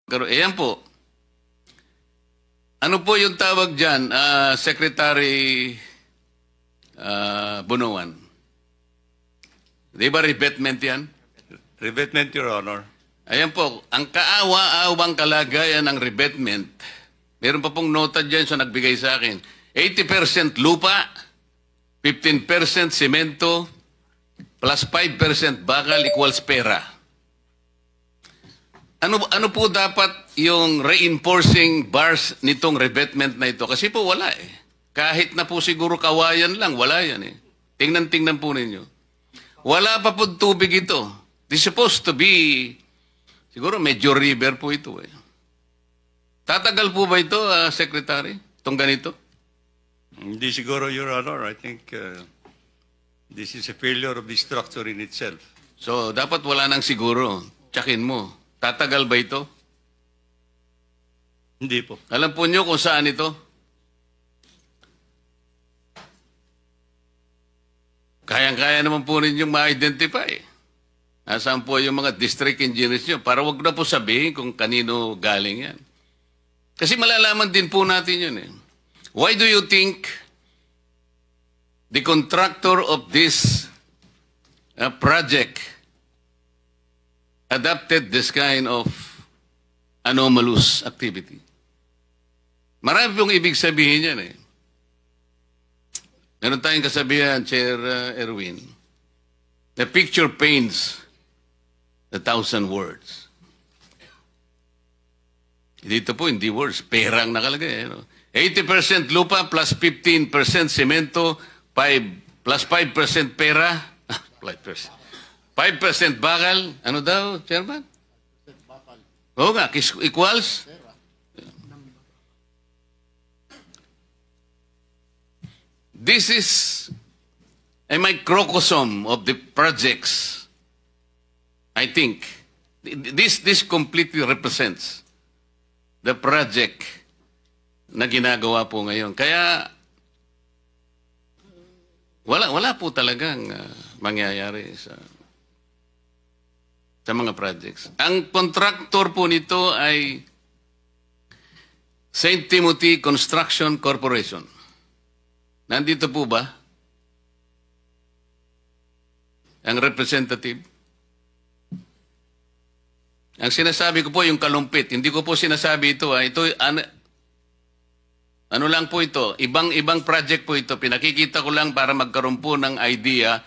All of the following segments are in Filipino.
Ayan po. Ano po yung tawag dyan, Secretary Bunuan? Di ba revetment yan? Revetment, Your Honor. Ayan po, ang kaawa-awang kalagayan ng revetment, meron pa pong nota dyan sa nagbigay sa akin, 80% lupa, 15% semento, plus 5% bakal equals pera. Ano po dapat yung reinforcing bars nitong revetment na ito? Kasi po wala eh. Kahit na po siguro kawayan lang, wala yan eh. Tingnan po ninyo. Wala pa po tubig ito. This is supposed to be, siguro medyo river po ito eh. Tatagal po ba ito, Secretary? Itong ganito? Hindi siguro, Your Honor. I think this is a failure of the structure in itself. So, dapat wala nang siguro. Tsakin mo. Tatagal ba ito? Hindi po. Alam po nyo kung saan ito? Kayang-kaya naman po ninyong ma-identify. Nasaan po yung mga district engineers nyo? Para wag na po sabihin kung kanino galing yan. Kasi malalaman din po natin yun eh. Why do you think the contractor of this project adopted this kind of anomalous activity? Marami pong ibig sabihin yan eh. Meron tayong kasabihan, Chair Erwin, the picture paints 1,000 words. Dito po, hindi words, perang nakalagay. 80% lupa plus 15% semento, 5 plus 5% pera, 5% bakal, ano daw, Chairman? 5% bakal. Oo nga, equals? This is a microcosm of the projects, I think. This completely represents the project na ginagawa po ngayon. Kaya, wala po talagang mangyayari sa mga projects. Ang contractor po nito ay St. Timothy Construction Corporation. Nandito po ba ang representative? Ang sinasabi ko po yung kalumpit. Hindi ko po sinasabi ito. Ito ano lang po ito. Ibang project po ito. Pinakikita ko lang para magkaroon po ng idea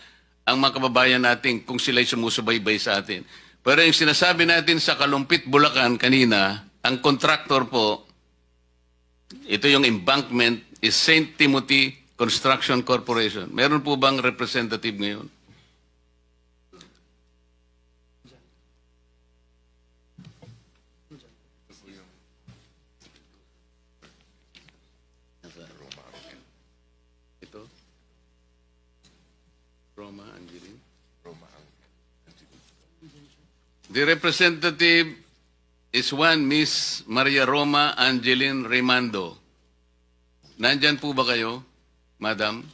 ang mga kababayan natin kung sila'y sumusubaybay sa atin. Pero yung sinasabi natin sa Kalumpit, Bulacan kanina, ang contractor po, ito yung embankment, is St. Timothy Construction Corporation. Meron po bang representative ngayon? Ito? Roma Angeline? The representative is one Miss Maria Roma Angeline Remando. Nandyan po ba kayo, Madam?